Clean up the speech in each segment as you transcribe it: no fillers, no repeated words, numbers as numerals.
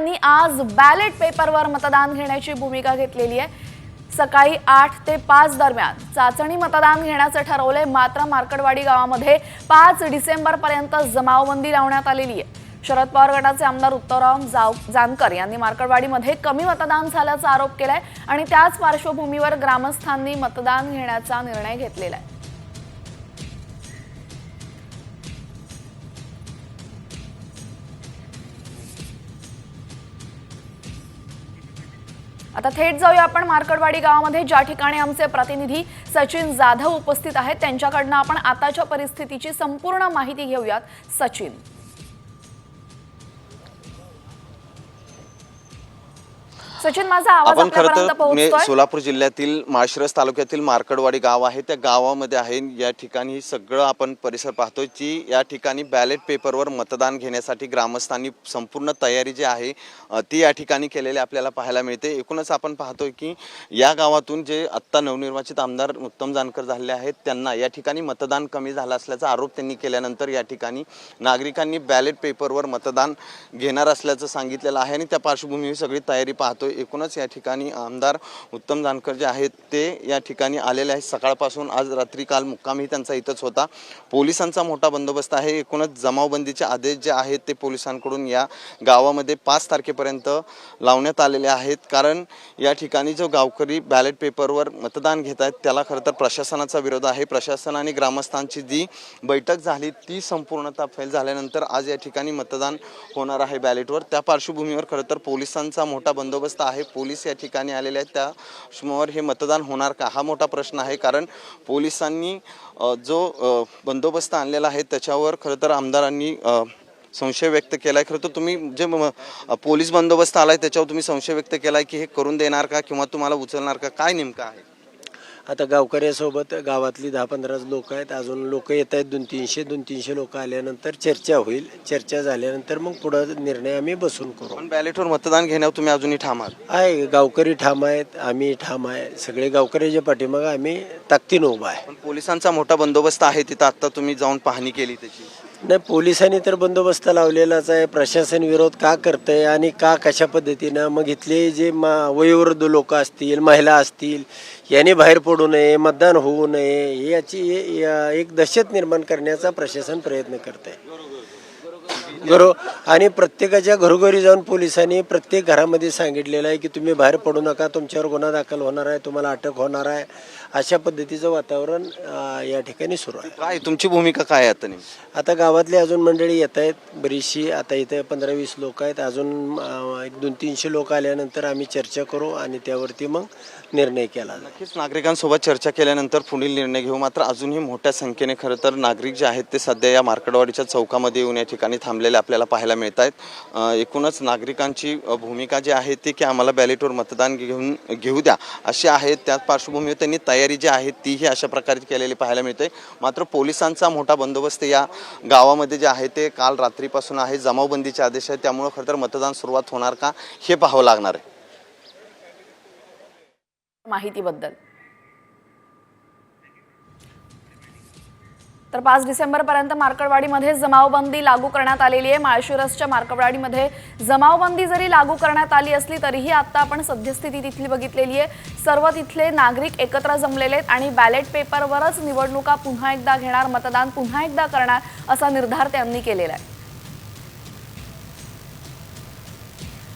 यांनी आज बॅलेट पेपरवर मतदान घेण्याची भूमिका घेतलेली आहे। सकाळी 8 ते 5 दरम्यान चाचणी मतदान घेण्याचे ठरवले, मात्र मार्कडवाडी गावामध्ये 5 डिसेंबर पर्यंत जमावबंदी लावण्यात आलेली आहे। शरद पवार गटाचे आमदार उत्तमराव जानकर यांनी मार्कडवाडीमध्ये कमी मतदान झाल्याचा आरोप केलाय आणि त्याच पार्श्वभूमीवर ग्रामस्थांनी मतदान घेण्याचा निर्णय घेतलेला आहे। आता थेट जाऊया आपण मार्कडवाडी गावामध्ये, ज्या ठिकाणी आमचे प्रतिनिधी सचिन जाधव उपस्थित आहेत। त्यांच्याकडून आपण आताच्या परिस्थितीची संपूर्ण माहिती घेऊयात। सचिन, माझा आवाज आपल्यापर्यंत पोहोचतोय? सोलापूर जिल्ह्यातील माळशिरस तालुक्यातील मार्कडवाडी गाव आहे, त्या गावामध्ये आहे। या ठिकाणी सगळं आपण परिसर पाहतोय की या ठिकाणी बॅलेट पेपरवर मतदान घेण्यासाठी ग्रामस्थांनी संपूर्ण तयारी जी आहे ती या ठिकाणी केलेली आपल्याला पाहायला मिळते। एकूणच आपण पाहतोय की या गावातून जे आत्ता नवनिर्वाचित आमदार उत्तम जानकर झालेले आहेत, त्यांना या ठिकाणी मतदान कमी झालं असल्याचा आरोप त्यांनी केल्यानंतर या ठिकाणी नागरिकांनी बॅलेट पेपरवर मतदान घेणार असल्याचं सांगितलेलं आहे आणि त्या पार्श्वभूमीवर सगळी तयारी पाहतोय। एकूणच या ठिकाणी आमदार उत्तम जानकर जे आहेत ते या ठिकाणी आलेले आहेत। सकाळपासून आज रात्री काल मुक्कामही त्यांचा इथंच होता। पोलिसांचा मोठा बंदोबस्त आहे। एकूणच जमावबंदीचे आदेश जे आहेत ते पोलिसांकडून या गावामध्ये 5 तारखेपर्यंत लावण्यात आलेले आहेत, कारण या ठिकाणी जो गावकरी बॅलेट पेपरवर मतदान घेत आहेत त्याला खरं तर प्रशासनाचा विरोध आहे। प्रशासन आणि ग्रामस्थांची जी बैठक झाली ती संपूर्णतः फैल झाल्यानंतर आज या ठिकाणी मतदान होणार आहे बॅलेटवर। त्या पार्श्वभूमीवर खरं तर पोलिसांचा मोठा बंदोबस्त आहे। पोलीस या ठिकाणी आलेले आहेत, त्या समोर हे मतदान होणार का हा मोठा प्रश्न आहे, कारण पोलिसांनी जो बंदोबस्त आणलेला आहे त्याच्यावर खरं तर आमदारांनी संशय व्यक्त केलाय। खरं तर तुम्ही जे पोलीस बंदोबस्त आलाय त्याच्यावर तुम्ही संशय व्यक्त केलाय की हे करून देणार का किंवा तुम्हाला उचलणार का, काय नेमकं आहे? आता गावकऱ्यासोबत गावातली 10-15 लोक आहेत, अजून लोक येत आहेत। 200-300 लोक आल्यानंतर चर्चा होईल। चर्चा झाल्यानंतर मग पुढे निर्णय आम्ही बसून करू। पण बॅलेटवर मतदान घेण्यावर तुम्ही अजूनही ठाम आहात? आहे, गावकरी ठाम आहेत, आम्ही ठाम आहे, सगळे गावकऱ्याच्या पाठीमागे आम्ही ताकदीने उभा आहे। पण पोलिसांचा मोठा बंदोबस्त आहे तिथं, आता तुम्ही जाऊन पाहणी केली त्याची? नाही, पोलिसांनी तर बंदोबस्त लावलेलाच आहे। प्रशासन विरोध का करतंय आणि का कशा पद्धतीनं, मग इथले जे वयोवृद्ध लोक असतील, महिला असतील, यांनी बाहेर पडू नये, मतदान होऊ नये, याची एक दहशत निर्माण करण्याचा प्रशासन प्रयत्न करत आहे। आणि प्रत्येकाच्या घरोघरी जाऊन पोलिसांनी प्रत्येक घरामध्ये सांगितलेलं आहे की तुम्ही बाहेर पडू नका, तुमच्यावर गुन्हा दाखल होणार आहे, तुम्हाला अटक होणार आहे। अशा पद्धतीचं वातावरण या ठिकाणी सुरू आहे। काय तुमची भूमिका काय आहे आता? आता गावातली अजून मंडळी येत आहेत बरीचशी, आता इथे 15-20 लोक आहेत, अजून 200-300 लोक आल्यानंतर आम्ही चर्चा करू आणि त्यावरती मग निर्णय केला। नक्कीच नागरिकांसोबत चर्चा केल्यानंतर पुढील निर्णय घेऊ। मात्र अजूनही मोठ्या संख्येने खरं तर नागरिक जे आहेत ते सध्या या मार्कडवाडीच्या चौकामध्ये येऊन या ठिकाणी थांबलेले आपल्याला पाहायला मिळत आहेत। एकूणच नागरिकांची भूमिका जी आहे ती की आम्हाला बॅलेटवर मतदान घेऊ द्या अशी आहे। त्याच पार्श्वभूमीवर त्यांनी तयारी जी आहे तीही अशा प्रकारे केलेली पाहायला मिळते। मात्र पोलिसांचा मोठा बंदोबस्त या गावामध्ये जे आहे ते काल रात्रीपासून आहे। जमावबंदीचे आदेश आहेत, त्यामुळे खरं तर मतदान सुरुवात होणार का हे पाहावं लागणार आहे। माहितीबद्दल तर 5 डिसेंबर पर्यंत मार्कडवाडीमध्ये जमावबंदी लागू करण्यात आलेली आहे। माळशिरसच्या मार्कडवाडीमध्ये जमावबंदी जरी लागू करण्यात आली असली तरीही आता आपण सद्यस्थिती तिथली बघितलेली आहे। सर्व तिथले नागरिक एकत्र जमलेले आहेत आणि बॅलेट पेपरवरच निवडणुका पुन्हा एकदा घेणार, मतदान पुन्हा एकदा करणार असा निर्धार त्यांनी केलेला आहे।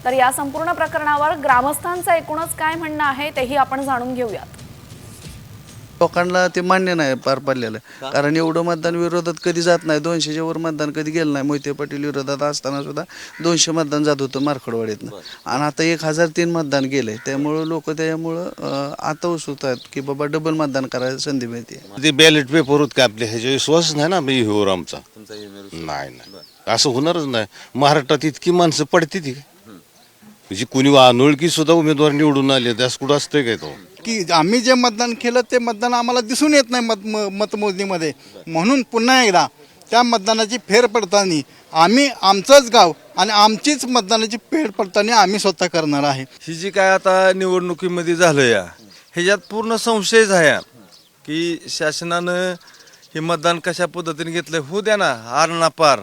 तर या संपूर्ण प्रकरणावर ग्रामस्थांचं एकूणच काय म्हणणं आहे तेही आपण जाणून घेऊयात। लोकांना ते मान्य नाही पार पडलेलं, कारण एवढं मतदान विरोधात कधी जात नाही। 200च्या वर मतदान कधी गेलं नाही। मोहिते पाटील विरोधात असताना सुद्धा 200 मतदान जात होतं मार्कडवाडीतनं, आणि आता 1003 मतदान गेलंय। त्यामुळं लोक त्यामुळं आता उत्सुक आहेत की बाबा डबल मतदान करायला संधी मिळते। ते बॅलेट पेपर होत का आपले, ह्याच्या विश्वास नाही ना मी होर आमचा नाही, असं होणारच नाही। महाराष्ट्रात इतकी माणसं पडते ती म्हणजे कुणी अनोळखी सुद्धा उमेदवार निवडून आले, त्यास कुठं असतंय काय तो की आम्ही जे मतदान केलं ते मतदान आम्हाला दिसून येत नाही मतमोजणीमध्ये, म्हणून पुन्हा एकदा त्या मतदानाची फेरपडताळणी आम्ही आमचंच गाव आणि आमचीच मतदानाची फेरपडताळणी आम्ही स्वतः करणार आहे। ही जी काय आता निवडणुकीमध्ये झालं या ह्याच्यात पूर्ण संशयच आहे की शासनानं हे मतदान कशा पद्धतीने घेतलं, होऊ द्या ना, आर ना पार।